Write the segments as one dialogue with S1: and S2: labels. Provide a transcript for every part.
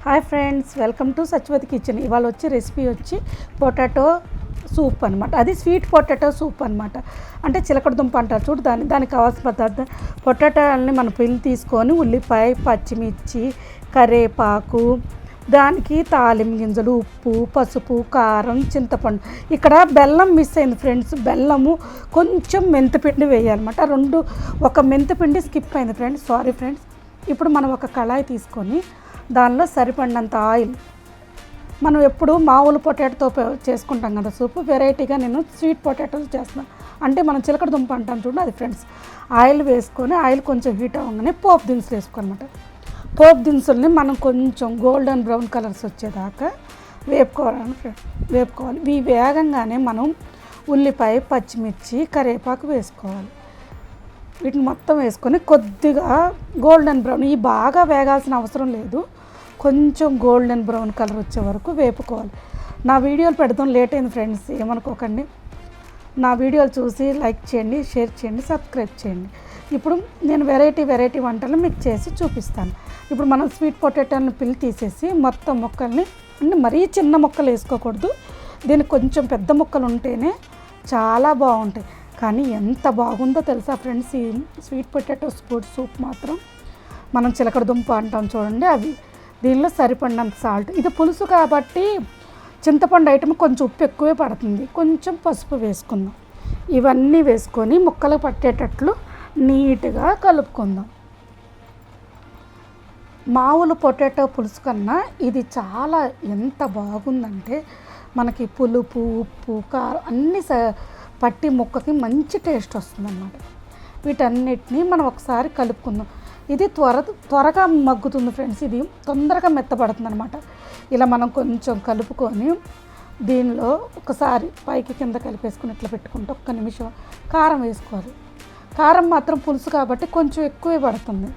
S1: Hi friends, welcome to Satyavathi kitchen. ఇవాళ వచ్చి recipe వచ్చి పొటాటో సూప్ అనమాట. అది స్వీట్ పొటాటో సూప్ అనమాట. అంటే చిలకడ దుంప అంటారు చూడు, దానికి కావాల్సిన పదార్థం పొటాటోని మనం పిల్లి తీసుకొని ఉల్లిపాయ, పచ్చిమిర్చి, కరివేపాకు, దానికి తాలింపు గింజలు, ఉప్పు, పసుపు, కారం, చింతపండు. ఇక్కడ బెల్లం మిస్ అయింది ఫ్రెండ్స్. బెల్లము కొంచెం మెంతిపిండి వేయాలన్నమాట. ఒక మెంతిపిండి స్కిప్ అయింది ఫ్రెండ్స్, సారీ ఫ్రెండ్స్. ఇప్పుడు మనం ఒక కళాయి తీసుకొని దానిలో సరిపడినంత ఆయిల్, మనం ఎప్పుడు మామూలు పొటాటోతో చేసుకుంటాం కదా సూప్, వెరైటీగా నేను స్వీట్ పొటాటోస్ చేస్తున్నాను. అంటే మనం చిలకడ దుంప అంటాం చూడండి, అది ఫ్రెండ్స్. ఆయిల్ వేసుకొని ఆయిల్ కొంచెం హీట్ అవ్వగానే పోపు దినుసులు వేసుకోనమాట. పోపు దినుసుల్ని మనం కొంచెం గోల్డెన్ బ్రౌన్ కలర్స్ వచ్చేదాకా వేపుకోవాలి. ఇవి వేగంగానే మనం ఉల్లిపాయ, పచ్చిమిర్చి, కరివేపాకు వేసుకోవాలి. వీటిని మొత్తం వేసుకొని కొద్దిగా గోల్డెన్ బ్రౌన్, ఈ బాగా వేగాల్సిన అవసరం లేదు, కొంచెం గోల్డెన్ బ్రౌన్ కలర్ వచ్చే వరకు వేపుకోవాలి. నా వీడియోలు పెడతాం లేట్ అయింది ఫ్రెండ్స్, ఏమనుకోకండి. నా వీడియోలు చూసి లైక్ చేయండి, షేర్ చేయండి, సబ్స్క్రైబ్ చేయండి. ఇప్పుడు నేను వెరైటీ వంటలు మీకు చేసి చూపిస్తాను. ఇప్పుడు మనం స్వీట్ పొటాటోని పిల్లి తీసేసి మొత్తం ముక్కల్ని, అంటే మరీ చిన్న ముక్కలు వేసుకోకూడదు, దీనికి కొంచెం పెద్ద ముక్కలు ఉంటేనే చాలా బాగుంటాయి. కానీ ఎంత బాగుందో తెలుసా ఫ్రెండ్స్, ఈ స్వీట్ పొటాటో సూప్ మాత్రం. మనం చిలకడ దుంప అంటాం చూడండి, అవి. దీనిలో సరిపడినంత సాల్ట్, ఇది పులుసు కాబట్టి చింతపండు ఐటమ్ కొంచెం ఉప్పు ఎక్కువే పడుతుంది, కొంచెం పసుపు వేసుకుందాం. ఇవన్నీ వేసుకొని ముక్కలు పట్టేటట్లు నీట్గా కలుపుకుందాం. మామూలు పొటాటో పులుసు కన్నా ఇది చాలా ఎంత బాగుందంటే, మనకి పులుపు, ఉప్పు, కారం అన్నీ పట్టి ముక్కకి మంచి టేస్ట్ వస్తుందన్నమాట. వీటన్నిటిని మనం ఒకసారి కలుపుకుందాం. ఇది త్వరగా మగ్గుతుంది ఫ్రెండ్స్, ఇది తొందరగా మెత్తపడుతుంది అనమాట. ఇలా మనం కొంచెం కలుపుకొని దీనిలో ఒకసారి పైకి కింద కలిపేసుకుని ఇట్లా పెట్టుకుంటే ఒక్క నిమిషం కారం వేసుకోవాలి. కారం మాత్రం పులుసు కాబట్టి కొంచెం ఎక్కువే పడుతుంది.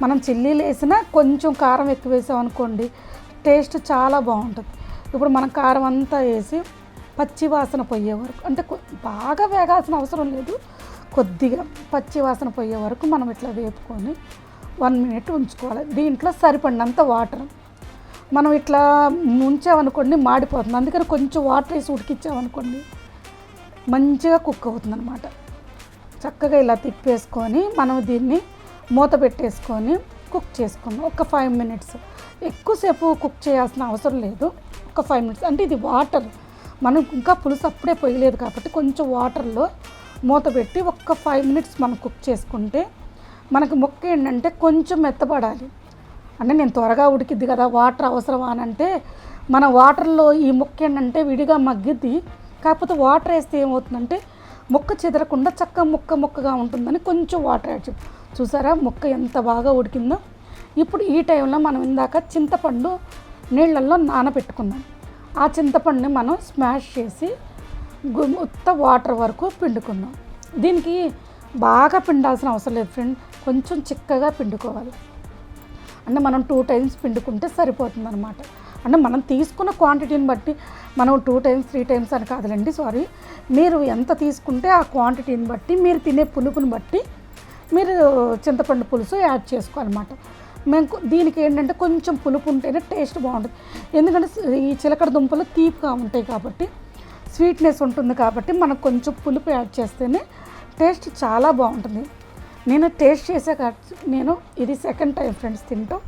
S1: మనం చిల్లీలు వేసినా కొంచెం కారం ఎక్కువ వేసామనుకోండి, టేస్ట్ చాలా బాగుంటుంది. ఇప్పుడు మనం కారం అంతా వేసి పచ్చి వాసన పోయే వరకు, అంటే బాగా వేగాల్సిన అవసరం లేదు, కొద్దిగా పచ్చి వాసన పోయే వరకు మనం ఇట్లా వేపుకొని 1 మినిట్ ఉంచుకోవాలి. దీంట్లో సరిపడినంత వాటర్, మనం ఇట్లా ఉంచామనుకోండి మాడిపోతుంది, అందుకని కొంచెం వాటర్ వేసి ఉడికించామనుకోండి మంచిగా కుక్ అవుతుంది అనమాట. చక్కగా ఇలా తిప్పేసుకొని మనం దీన్ని మూత పెట్టేసుకొని కుక్ చేసుకుందాం. ఒక 5 మినిట్స్, ఎక్కువసేపు కుక్ చేయాల్సిన అవసరం లేదు, ఒక 5 మినిట్స్. అంటే ఇది వాటర్, మనం ఇంకా పులుసు అప్పుడే పొయ్యలేదు కాబట్టి కొంచెం వాటర్లో మూత పెట్టి ఒక్క 5 మినిట్స్ మనం కుక్ చేసుకుంటే మనకి ముక్క ఏంటంటే కొంచెం మెత్తపడాలి. అంటే నేను త్వరగా ఉడికిద్ది కదా, వాటర్ అవసరమా అని అంటే, మన వాటర్లో ఈ ముక్క ఏంటంటే విడిగా మగ్గిద్ది, కాకపోతే వాటర్ వేస్తే ఏమవుతుందంటే ముక్క చెదరకుండా చక్కగా ముక్కగా ఉంటుందని కొంచెం వాటర్ యాడ్ చేయాలి. చూసారా ముక్క ఎంత బాగా ఉడికిందో. ఇప్పుడు ఈ టైంలో మనం ఇందాక చింతపండు నీళ్ళల్లో నానబెట్టుకుందాం. ఆ చింతపండుని మనం స్మాష్ చేసి మొత్తం వాటర్ వరకు పిండుకుందాం. దీనికి బాగా పిండాల్సిన అవసరం లేదు ఫ్రెండ్, కొంచెం చిక్కగా పిండుకోవాలి. అంటే మనం 2 టైమ్స్ పిండుకుంటే సరిపోతుంది అనమాట. అంటే మనం తీసుకున్న క్వాంటిటీని బట్టి, మనం 2 టైమ్స్ 3 టైమ్స్ అని కాదులేండి, సారీ. మీరు ఎంత తీసుకుంటే ఆ క్వాంటిటీని బట్టి, మీరు తినే పులుపుని బట్టి మీరు చింతపండు పులుసు యాడ్ చేసుకోవాలన్నమాట. దీనికి ఏంటంటే కొంచెం పులుపు ఉంటేనే టేస్ట్ బాగుంటుంది. ఎందుకంటే ఈ చిలకడ దుంపలు తీపిగా ఉంటాయి కాబట్టి, స్వీట్నెస్ ఉంటుంది కాబట్టి మనకు కొంచెం పులుపు యాడ్ చేస్తేనే టేస్ట్ చాలా బాగుంటుంది. నేను టేస్ట్ చేసే నేను ఇది సెకండ్ టైం ఫ్రెండ్స్ తింటాం,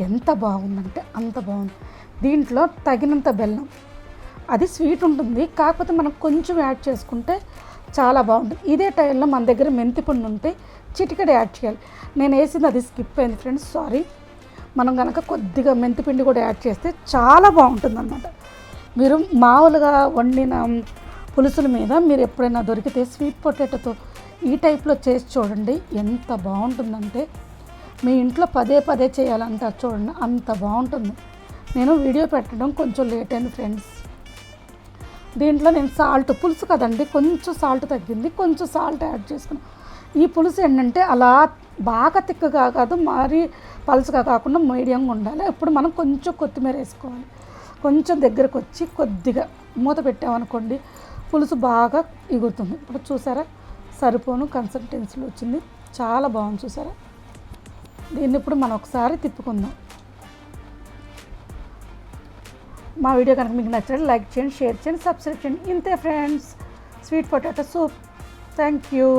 S1: ఎంత బాగుందంటే అంత బాగుంది. దీంట్లో తగినంత బెల్లం, అది స్వీట్ ఉంటుంది కాకపోతే మనం కొంచెం యాడ్ చేసుకుంటే చాలా బాగుంటుంది. ఇదే టైంలో మన దగ్గర మెంతిపిండి ఉంటే చిటికెడు యాడ్ చేయాలి. నేను వేసింది అది స్కిప్ అయింది ఫ్రెండ్స్, సారీ. మనం కనుక కొద్దిగా మెంతిపిండి కూడా యాడ్ చేస్తే చాలా బాగుంటుంది అన్నమాట. మీరు మామూలుగా వండిన పులుసుల మీద మీరు ఎప్పుడైనా దొరికితే స్వీట్ పొటాటోతో ఈ టైప్లో చేసి చూడండి, ఎంత బాగుంటుందంటే మీ ఇంట్లో పదే చేయాలంటారు చూడండి, అంత బాగుంటుంది. నేను వీడియో పెట్టడం కొంచెం లేట్ అయింది ఫ్రెండ్స్. దీంట్లో నేను సాల్ట్, పులుసు కదండి కొంచెం సాల్ట్ తగ్గింది, కొంచెం సాల్ట్ యాడ్ చేసుకున్నాను. ఈ పులుసు ఏంటంటే అలా బాగా తిక్కగా కాదు, మరీ పలుసుగా కాకుండా మీడియంగా ఉండాలి. ఇప్పుడు మనం కొంచెం కొత్తిమీర వేసుకోవాలి. కొంచెం దగ్గరకు వచ్చి కొద్దిగా మూత పెట్టామనుకోండి పులుసు బాగా ఎగురుతుంది. ఇప్పుడు చూసారా సరిపోను కన్సిస్టెన్సీలో వచ్చింది, చాలా బాగుంది చూసారా. దీన్ని ఇప్పుడు మనం ఒకసారి తిప్పుకుందాం. మా వీడియో కనుక మీకు నచ్చినట్లయితే లైక్ చేయండి, షేర్ చేయండి, సబ్స్క్రైబ్ చేయండి. ఇంతే friends, sweet potato soup. Thank you.